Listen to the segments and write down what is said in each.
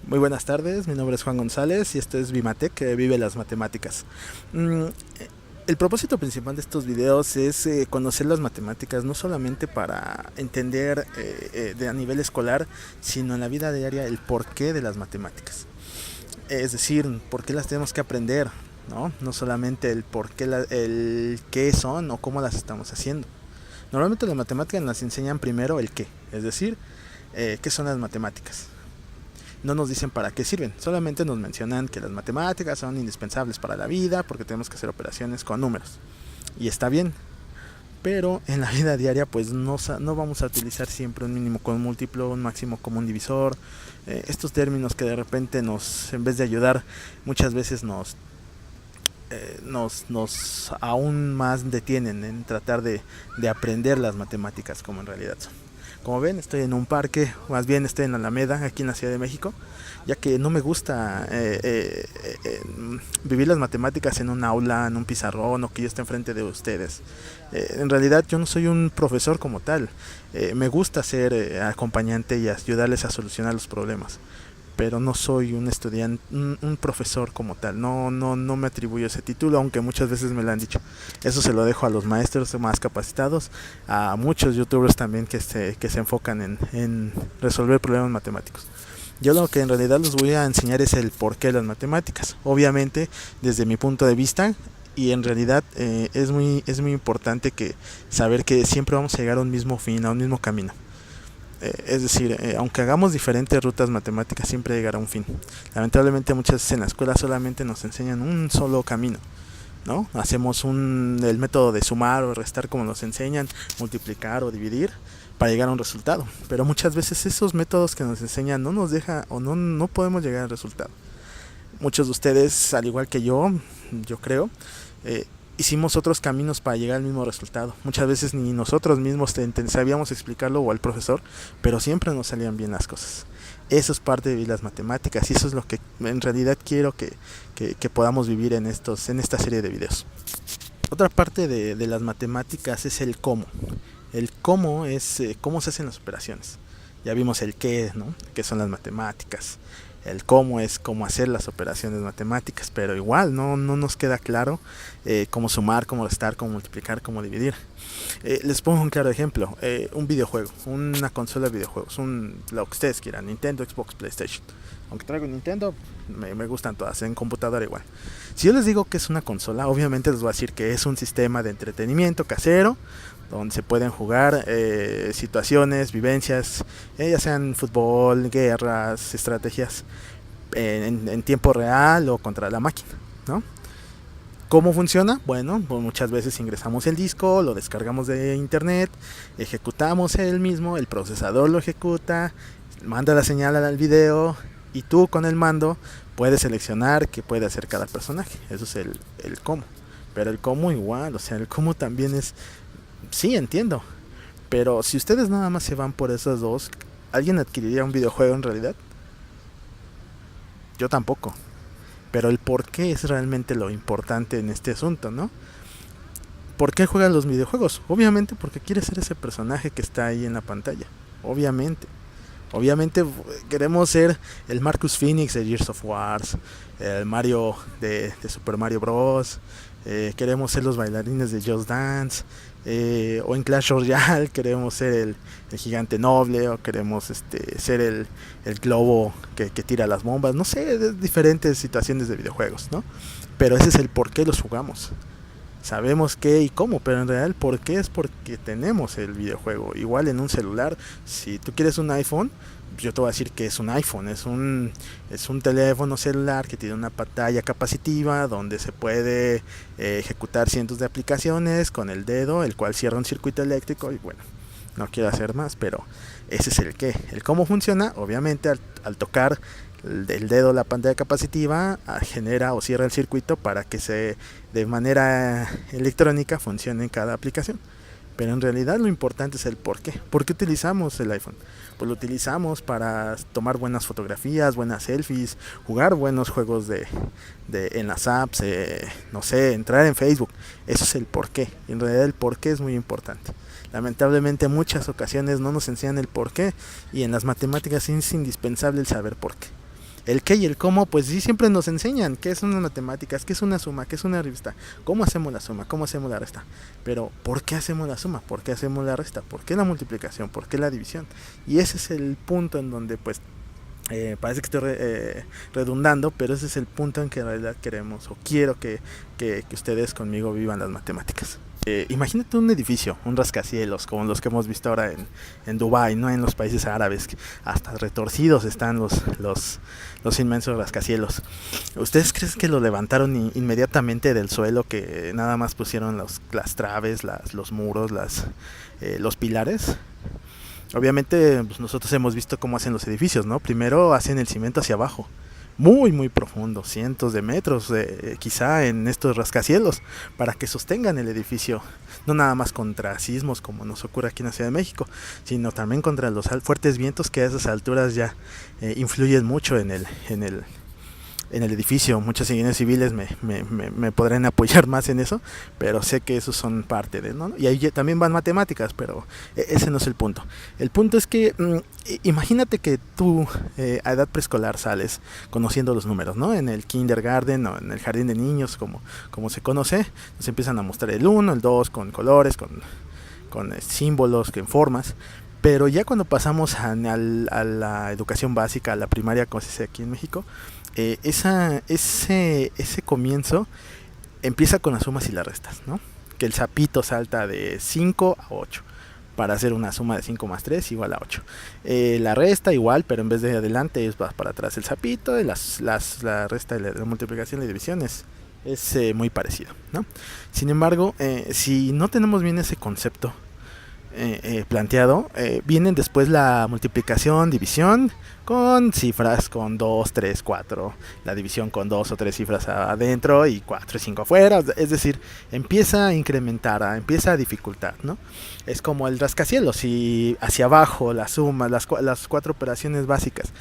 Muy buenas tardes, mi nombre es Juan González y esto es Vimatec, que vive las matemáticas. Mm, el propósito principal de estos videos es conocer las matemáticas, no solamente para entender a nivel escolar, sino en la vida diaria el porqué de las matemáticas. Es decir, por qué las tenemos que aprender, ¿no? No solamente el por qué, el qué son o cómo las estamos haciendo. Normalmente las matemáticas nos enseñan primero el qué, es decir, qué son las matemáticas. No nos dicen para qué sirven, solamente nos mencionan que las matemáticas son indispensables para la vida porque tenemos que hacer operaciones con números. Y está bien, pero en la vida diaria pues no vamos a utilizar siempre un mínimo con múltiplo, un máximo común divisor. Estos términos que de repente en vez de ayudar, muchas veces nos aún más detienen en tratar de aprender las matemáticas como en realidad son. Como ven, estoy en un parque, más bien estoy en Alameda, aquí en la Ciudad de México, ya que no me gusta vivir las matemáticas en un aula, en un pizarrón o que yo esté enfrente de ustedes. En realidad yo no soy un profesor como tal, me gusta ser acompañante y ayudarles a solucionar los problemas, pero no soy un estudiante, un profesor como tal. No me atribuyo ese título, aunque muchas veces me lo han dicho. Eso se lo dejo a los maestros más capacitados, a muchos youtubers también que se enfocan en resolver problemas matemáticos. Yo lo que en realidad les voy a enseñar es el porqué de las matemáticas. Obviamente, desde mi punto de vista, y en realidad es muy importante que saber que siempre vamos a llegar a un mismo fin, a un mismo camino. Es decir, aunque hagamos diferentes rutas matemáticas, siempre llegará a un fin. Lamentablemente muchas veces en la escuela solamente nos enseñan un solo camino, ¿no? Hacemos el método de sumar o restar como nos enseñan, multiplicar o dividir para llegar a un resultado. Pero muchas veces esos métodos que nos enseñan no nos deja o no podemos llegar al resultado. Muchos de ustedes, al igual que yo creo, eh, hicimos otros caminos para llegar al mismo resultado. Muchas veces ni nosotros mismos sabíamos explicarlo o al profesor, pero siempre nos salían bien las cosas. Eso es parte de las matemáticas y eso es lo que en realidad quiero que podamos vivir en esta serie de videos. Otra parte de las matemáticas es el cómo. El cómo es cómo se hacen las operaciones. Ya vimos el qué, ¿no? ¿Qué son las matemáticas? El cómo es cómo hacer las operaciones matemáticas, pero igual no nos queda claro cómo sumar, cómo restar, cómo multiplicar, cómo dividir. Les pongo un claro ejemplo, un videojuego, una consola de videojuegos, lo que ustedes quieran, Nintendo, Xbox, PlayStation. Aunque traigo Nintendo, me gustan todas, en computadora igual. Si yo les digo que es una consola, obviamente les voy a decir que es un sistema de entretenimiento casero, donde se pueden jugar situaciones, vivencias, ya sean fútbol, guerras, estrategias en tiempo real o contra la máquina, ¿no? ¿Cómo funciona? Bueno, pues muchas veces ingresamos el disco, lo descargamos de internet, ejecutamos el mismo, el procesador lo ejecuta, manda la señal al video y tú con el mando puedes seleccionar qué puede hacer cada personaje. Eso es el cómo. Pero el cómo igual, o sea, el cómo también es... Sí, entiendo. Pero si ustedes nada más se van por esos dos, ¿alguien adquiriría un videojuego en realidad? Yo tampoco. Pero el por qué es realmente lo importante en este asunto, ¿no? ¿Por qué juegan los videojuegos? Obviamente porque quieres ser ese personaje que está ahí en la pantalla. Obviamente. Obviamente queremos ser el Marcus Phoenix de Gears of Wars, el Mario de Super Mario Bros. Queremos ser los bailarines de Just Dance, o en Clash Royale queremos ser el gigante noble, o queremos ser el globo que tira las bombas, no sé, de diferentes situaciones de videojuegos, ¿no? Pero ese es el por qué los jugamos. Sabemos qué y cómo, pero en realidad el por qué es porque tenemos el videojuego. Igual en un celular, si tú quieres un iPhone, yo te voy a decir que es un iPhone, es un teléfono celular que tiene una pantalla capacitiva donde se puede ejecutar cientos de aplicaciones con el dedo, el cual cierra un circuito eléctrico y bueno, no quiero hacer más, pero ese es el qué. El cómo funciona, obviamente al tocar el dedo la pantalla capacitiva genera o cierra el circuito para que de manera electrónica funcione en cada aplicación. Pero en realidad lo importante es el por qué. ¿Por qué utilizamos el iPhone? Pues lo utilizamos para tomar buenas fotografías, buenas selfies, jugar buenos juegos en las apps, no sé, entrar en Facebook. Eso es el por qué. Y en realidad el por qué es muy importante. Lamentablemente en muchas ocasiones no nos enseñan el por qué y en las matemáticas es indispensable el saber por qué. El qué y el cómo, pues sí, siempre nos enseñan qué son las matemáticas, qué es una suma, qué es una resta, cómo hacemos la suma, cómo hacemos la resta. Pero, ¿por qué hacemos la suma? ¿Por qué hacemos la resta? ¿Por qué la multiplicación? ¿Por qué la división? Y ese es el punto en donde, pues, parece que estoy redundando, pero ese es el punto en que en realidad queremos o quiero que ustedes conmigo vivan las matemáticas. Imagínate un edificio, un rascacielos, como los que hemos visto ahora en Dubái, ¿no? En los países árabes, hasta retorcidos están los inmensos rascacielos. ¿Ustedes creen que lo levantaron inmediatamente del suelo, que nada más pusieron las traves, los muros, los pilares? Obviamente, pues nosotros hemos visto cómo hacen los edificios, ¿no? Primero hacen el cimiento hacia abajo, muy muy profundo, cientos de metros, quizá en estos rascacielos, para que sostengan el edificio, no nada más contra sismos como nos ocurre aquí en la Ciudad de México, sino también contra los fuertes vientos que a esas alturas ya influyen mucho en el edificio. Muchos ingenieros civiles me podrán apoyar más en eso, pero sé que esos son parte de, ¿no? Y ahí también van matemáticas, pero ese no es el punto. El punto es que imagínate que tú a edad preescolar sales conociendo los números, ¿no? En el kindergarten o en el jardín de niños, como se conoce, nos empiezan a mostrar el 1, el 2 con colores, con símbolos, con formas. Pero ya cuando pasamos a la educación básica, a la primaria, como se dice aquí en México, ese comienzo empieza con las sumas y las restas, ¿no? Que el sapito salta de 5 a 8 para hacer una suma de 5 más 3 igual a 8. La resta igual, pero en vez de adelante va para atrás el sapito, y la resta, la multiplicación y división es muy parecido, ¿no? Sin embargo, si no tenemos bien ese concepto planteado, vienen después la multiplicación, división con cifras con 2, 3, 4, la división con 2 o 3 cifras adentro y 4 y 5 afuera, es decir, empieza a incrementar, empieza a dificultar, ¿no? Es como el rascacielos, si hacia abajo las sumas, las 4 operaciones básicas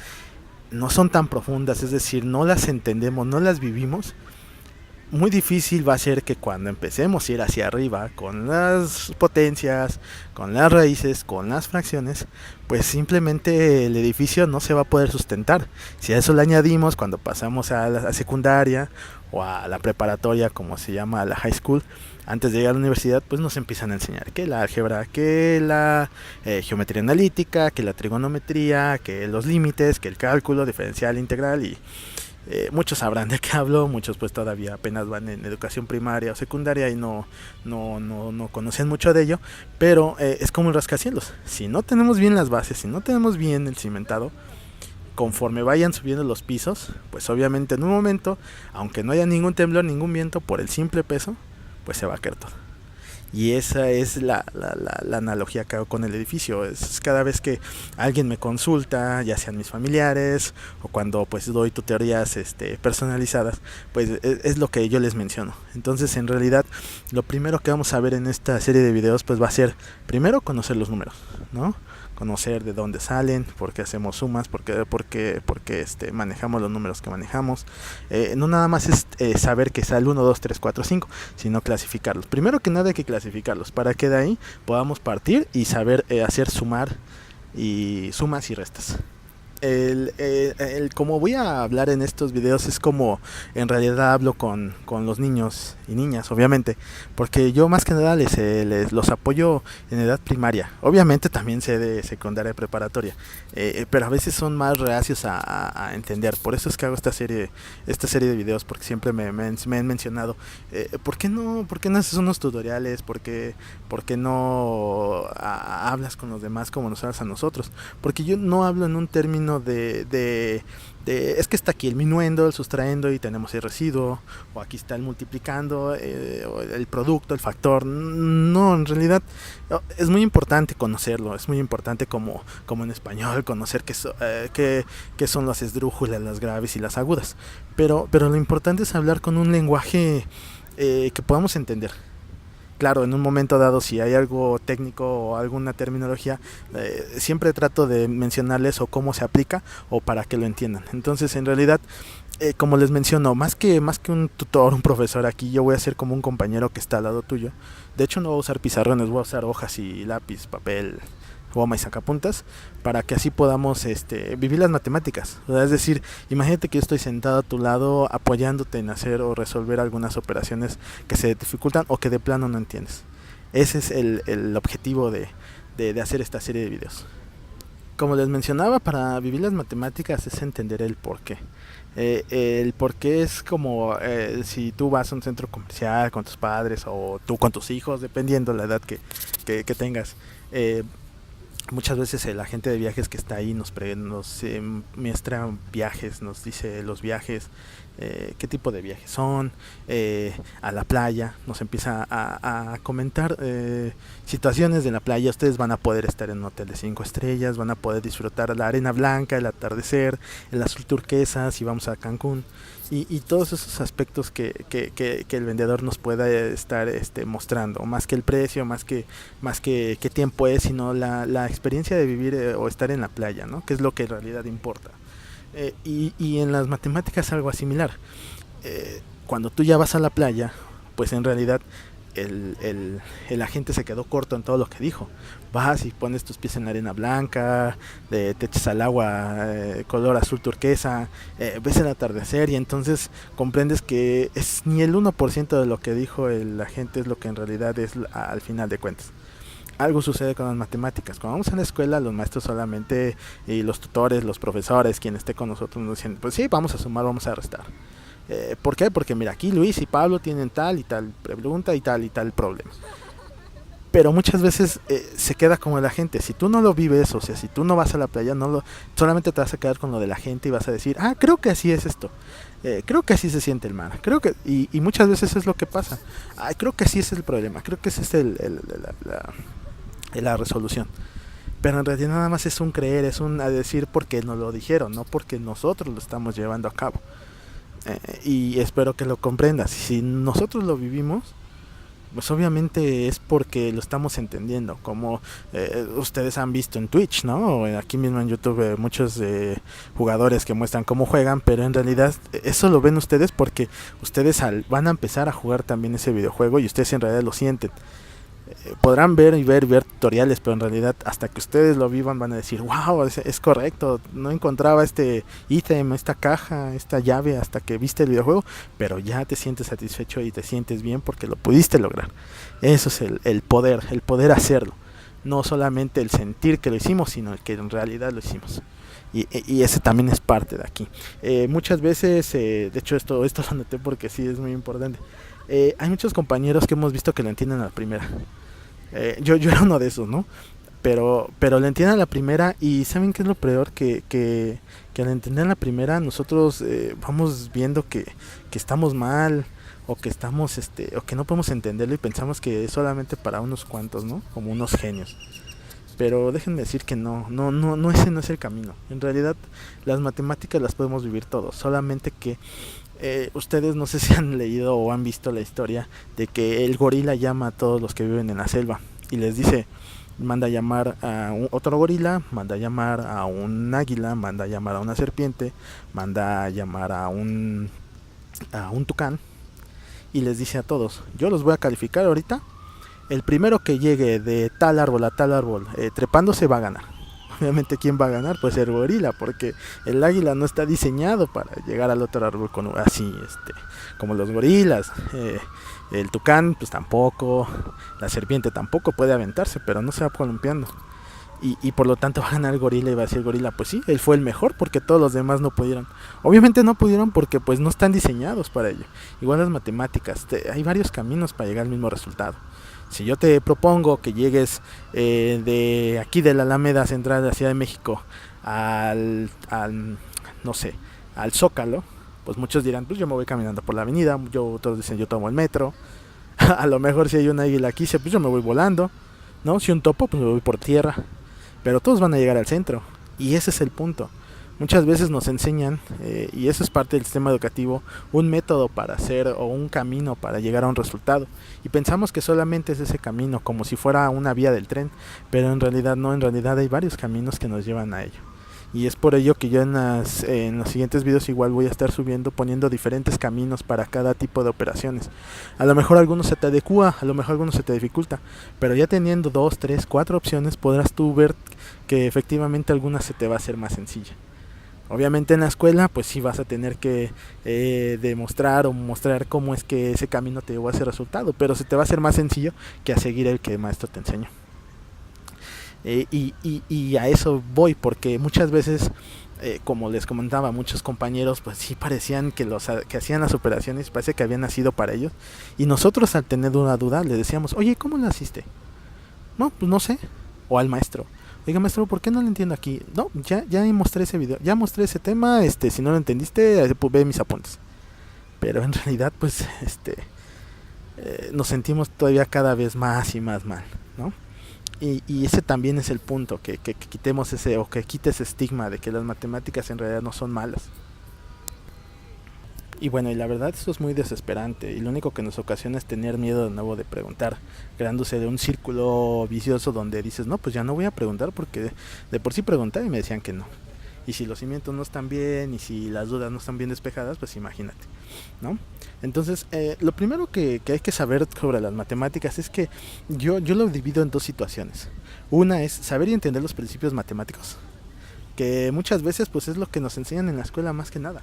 no son tan profundas, es decir, no las entendemos, no las vivimos, muy difícil va a ser que cuando empecemos a ir hacia arriba con las potencias, con las raíces, con las fracciones, pues simplemente el edificio no se va a poder sustentar. Si a eso le añadimos cuando pasamos a la secundaria o a la preparatoria, como se llama, a la high school, antes de llegar a la universidad, pues nos empiezan a enseñar que la álgebra, que la geometría analítica, que la trigonometría, que los límites, que el cálculo diferencial, integral y muchos sabrán de qué hablo, muchos pues todavía apenas van en educación primaria o secundaria y no conocen mucho de ello, pero es como el rascacielos. Si no tenemos bien las bases, si no tenemos bien el cimentado, conforme vayan subiendo los pisos, pues obviamente en un momento, aunque no haya ningún temblor, ningún viento, por el simple peso, pues se va a caer todo. Y esa es la analogía que hago con el edificio. Es cada vez que alguien me consulta, ya sean mis familiares o cuando pues doy tutorías personalizadas, pues es lo que yo les menciono. Entonces en realidad lo primero que vamos a ver en esta serie de videos pues va a ser primero conocer los números, ¿no? Conocer de dónde salen, por qué hacemos sumas, por qué manejamos los números que manejamos. No nada más es saber que sale 1, 2, 3, 4, 5, sino clasificarlos. Primero que nada hay que clasificarlos para que de ahí podamos partir y saber hacer sumas y restas. Como voy a hablar en estos videos es como en realidad hablo con los niños y niñas, obviamente, porque yo más que nada los apoyo en edad primaria, obviamente también sé de secundaria y preparatoria, pero a veces son más reacios a entender. Por eso es que hago esta serie de videos, porque siempre me han mencionado ¿por qué no haces unos tutoriales? ¿Por qué no hablas con los demás como nos hablas a nosotros? Porque yo no hablo en un término de es que está aquí el minuendo, el sustraendo y tenemos el residuo, o aquí está el multiplicando, el producto, el factor. No, en realidad es muy importante conocerlo, es muy importante como en español conocer qué son las esdrújulas, las graves y las agudas, pero lo importante es hablar con un lenguaje que podamos entender. Claro, en un momento dado, si hay algo técnico o alguna terminología, siempre trato de mencionarles o cómo se aplica o para que lo entiendan. Entonces, en realidad, como les menciono, más que un tutor, un profesor aquí, yo voy a ser como un compañero que está al lado tuyo. De hecho, no voy a usar pizarrones, voy a usar hojas y lápiz, papel, goma y sacapuntas, para que así podamos vivir las matemáticas. O sea, es decir, imagínate que yo estoy sentado a tu lado apoyándote en hacer o resolver algunas operaciones que se dificultan o que de plano no entiendes. Ese es el objetivo de hacer esta serie de videos. Como les mencionaba, para vivir las matemáticas es entender el porqué. El porqué es como si tú vas a un centro comercial con tus padres o tú con tus hijos, dependiendo la edad que tengas. Muchas veces el agente de viajes que está ahí nos muestra viajes, nos dice los viajes, qué tipo de viajes son, a la playa, nos empieza a comentar situaciones de la playa. Ustedes van a poder estar en un hotel de 5 estrellas, van a poder disfrutar la arena blanca, el atardecer, el azul turquesa, si vamos a Cancún. Y todos esos aspectos que el vendedor nos pueda estar mostrando, más que el precio, más que qué tiempo es, sino la experiencia de vivir o estar en la playa, ¿no? Que es lo que en realidad importa. Y en las matemáticas algo similar. Cuando tú ya vas a la playa, pues en realidad el agente se quedó corto en todo lo que dijo. Vas y pones tus pies en la arena blanca, te echas al agua color azul turquesa, ves el atardecer y entonces comprendes que es ni el 1% de lo que dijo el agente es lo que en realidad es al final de cuentas. Algo sucede con las matemáticas. Cuando vamos a la escuela, los maestros solamente, y los tutores, los profesores, quien esté con nosotros, nos dicen, pues sí, vamos a sumar, vamos a restar. ¿Por qué? Porque mira, aquí Luis y Pablo tienen tal y tal pregunta y tal problema. Pero muchas veces se queda como la gente. Si tú no lo vives, o sea, si tú no vas a la playa, solamente te vas a quedar con lo de la gente y vas a decir, creo que así es esto. Creo que así se siente el mar. Y muchas veces es lo que pasa. Creo que así es el problema. Creo que ese es la resolución. Pero en realidad nada más es un creer, es un a decir porque nos lo dijeron, no porque nosotros lo estamos llevando a cabo. Y espero que lo comprendas. Si nosotros lo vivimos, pues obviamente es porque lo estamos entendiendo, como ustedes han visto en Twitch, ¿no? Aquí mismo en YouTube muchos jugadores que muestran cómo juegan, pero en realidad eso lo ven ustedes porque ustedes van a empezar a jugar también ese videojuego y ustedes en realidad lo sienten. Podrán ver tutoriales, pero en realidad hasta que ustedes lo vivan van a decir, wow, es correcto, no encontraba este ítem, esta caja, esta llave hasta que viste el videojuego, pero ya te sientes satisfecho y te sientes bien porque lo pudiste lograr. Eso es el poder hacerlo, no solamente el sentir que lo hicimos, sino el que en realidad lo hicimos. Y ese también es parte de aquí. Muchas veces, de hecho esto lo noté porque sí es muy importante. Hay muchos compañeros que hemos visto que lo entienden a la primera. Yo era uno de esos, ¿no? Pero lo entienden a la primera y ¿saben qué es lo peor? Que al entender a la primera nosotros vamos viendo que estamos mal o que estamos o que no podemos entenderlo y pensamos que es solamente para unos cuantos, ¿no? Como unos genios. Pero déjenme decir que no, ese no es el camino. En realidad las matemáticas las podemos vivir todos, solamente que ustedes no sé si han leído o han visto la historia de que el gorila llama a todos los que viven en la selva y les dice, manda a llamar a otro gorila, manda a llamar a un águila, manda a llamar a una serpiente, manda a llamar a un tucán y les dice a todos, yo los voy a calificar ahorita, el primero que llegue de tal árbol a tal árbol trepándose va a ganar. Obviamente, ¿quién va a ganar? Pues el gorila, porque el águila no está diseñado para llegar al otro árbol así, como los gorilas. El tucán, pues tampoco. La serpiente tampoco puede aventarse, pero no se va columpiando. Y por lo tanto va a ganar el gorila y va a decir el gorila, pues sí, él fue el mejor porque todos los demás no pudieron. Obviamente no pudieron porque pues no están diseñados para ello. Igual las matemáticas, hay varios caminos para llegar al mismo resultado. Si yo te propongo que llegues de aquí de la Alameda Central de la Ciudad de México al Zócalo, pues muchos dirán, pues yo me voy caminando por la avenida, otros dicen yo tomo el metro. A lo mejor si hay un águila aquí, pues yo me voy volando, ¿no? Si un topo, pues me voy por tierra. Pero todos van a llegar al centro y ese es el punto. Muchas veces nos enseñan, y eso es parte del sistema educativo, un método para hacer o un camino para llegar a un resultado. Y pensamos que solamente es ese camino, como si fuera una vía del tren, pero en realidad no, en realidad hay varios caminos que nos llevan a ello. Y es por ello que yo en los siguientes videos igual voy a estar subiendo, poniendo diferentes caminos para cada tipo de operaciones. A lo mejor algunos se te adecua, a lo mejor algunos se te dificulta, pero ya teniendo 2, 3, 4 opciones podrás tú ver que efectivamente alguna se te va a hacer más sencilla. Obviamente en la escuela pues sí vas a tener que demostrar o mostrar cómo es que ese camino te llevó a ese resultado, pero se te va a hacer más sencillo que a seguir el que el maestro te enseñó. Y a eso voy, porque muchas veces, como les comentaba, muchos compañeros pues sí parecían que hacían las operaciones, parece que habían nacido para ellos, y nosotros al tener una duda le decíamos, oye, ¿cómo lo hiciste? No, pues no sé. O al maestro, oiga maestro, ¿por qué no lo entiendo aquí? No, ya mostré ese video, ya mostré ese tema, si no lo entendiste, pues ve mis apuntes. Pero en realidad pues nos sentimos todavía cada vez más y más mal, ¿no? Y ese también es el punto, que quitemos ese, o que quite ese estigma de que las matemáticas en realidad no son malas. Y bueno, y la verdad esto es muy desesperante, y lo único que nos ocasiona es tener miedo de nuevo de preguntar, creándose de un círculo vicioso donde dices, no, pues ya no voy a preguntar porque de por sí pregunté y me decían que no. Y si los cimientos no están bien y si las dudas no están bien despejadas, pues imagínate, ¿no? Entonces, lo primero que hay que saber sobre las matemáticas es que yo lo divido en dos situaciones. Una es saber y entender los principios matemáticos, que muchas veces pues es lo que nos enseñan en la escuela más que nada.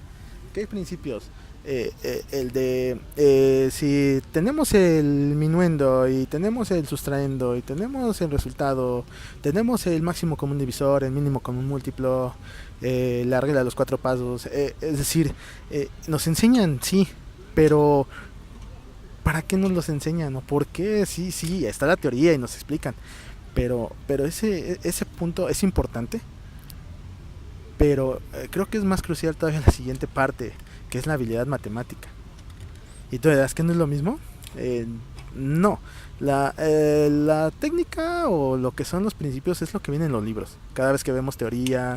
¿Qué principios? El de si tenemos el minuendo y tenemos el sustraendo y tenemos el resultado, tenemos el máximo común divisor, el mínimo común múltiplo, la regla de los 4 pasos, es decir, nos enseñan, sí, pero ¿para qué nos los enseñan? ¿O por qué? Sí, está la teoría y nos explican, pero ese punto es importante, pero creo que es más crucial todavía la siguiente parte, que es la habilidad matemática. ¿Y tú dirás que no es lo mismo? No, la técnica o lo que son los principios es lo que viene en los libros. Cada vez que vemos teoría,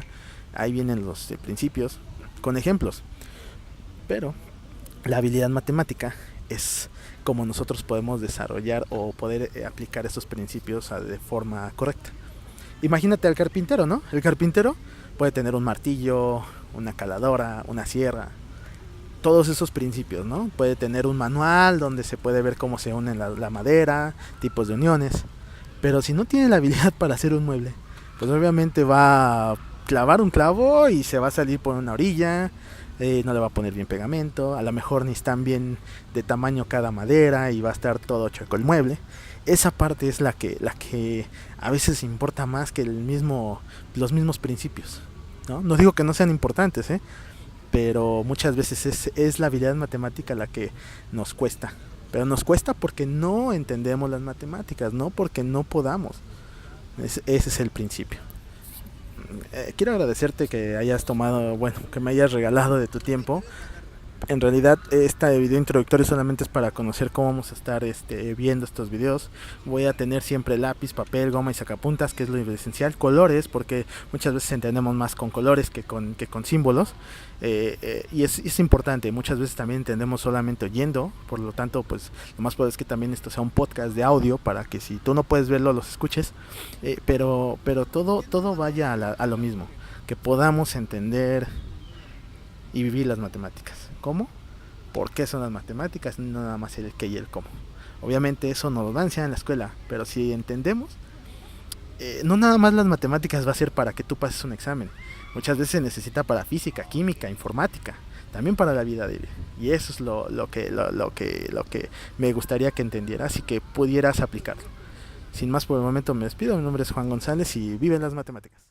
ahí vienen los principios, con ejemplos. Pero la habilidad matemática es como nosotros podemos desarrollar o poder aplicar esos principios de forma correcta. Imagínate al carpintero, ¿no? El carpintero puede tener un martillo, una caladora, una sierra, todos esos principios, ¿no? Puede tener un manual donde se puede ver cómo se une la madera, tipos de uniones, pero si no tiene la habilidad para hacer un mueble, pues obviamente va a clavar un clavo y se va a salir por una orilla, no le va a poner bien pegamento, a lo mejor ni están bien de tamaño cada madera y va a estar todo chueco el mueble. Esa parte es la que a veces importa más que los mismos principios, ¿no? No digo que no sean importantes, pero muchas veces es la habilidad matemática la que nos cuesta. Pero nos cuesta porque no entendemos las matemáticas, no porque no podamos. Ese es el principio. Quiero agradecerte que hayas tomado, bueno, que me hayas regalado de tu tiempo. En realidad este video introductorio solamente es para conocer cómo vamos a estar viendo estos videos. Voy a tener siempre lápiz, papel, goma y sacapuntas, que es lo esencial. Colores, porque muchas veces entendemos más con colores que con símbolos. Y es importante, muchas veces también entendemos solamente oyendo. Por lo tanto, pues lo más probable es que también esto sea un podcast de audio, para que si tú no puedes verlo, los escuches. Pero todo vaya a lo mismo, que podamos entender y vivir las matemáticas. ¿Cómo? ¿Por qué son las matemáticas? No nada más el qué y el cómo. Obviamente eso nos lo van a enseñar en la escuela, pero si entendemos, no nada más las matemáticas va a ser para que tú pases un examen. Muchas veces se necesita para física, química, informática, también para la vida diaria. Y eso es lo que me gustaría que entendieras y que pudieras aplicarlo. Sin más por el momento me despido. Mi nombre es Juan González y viven las matemáticas.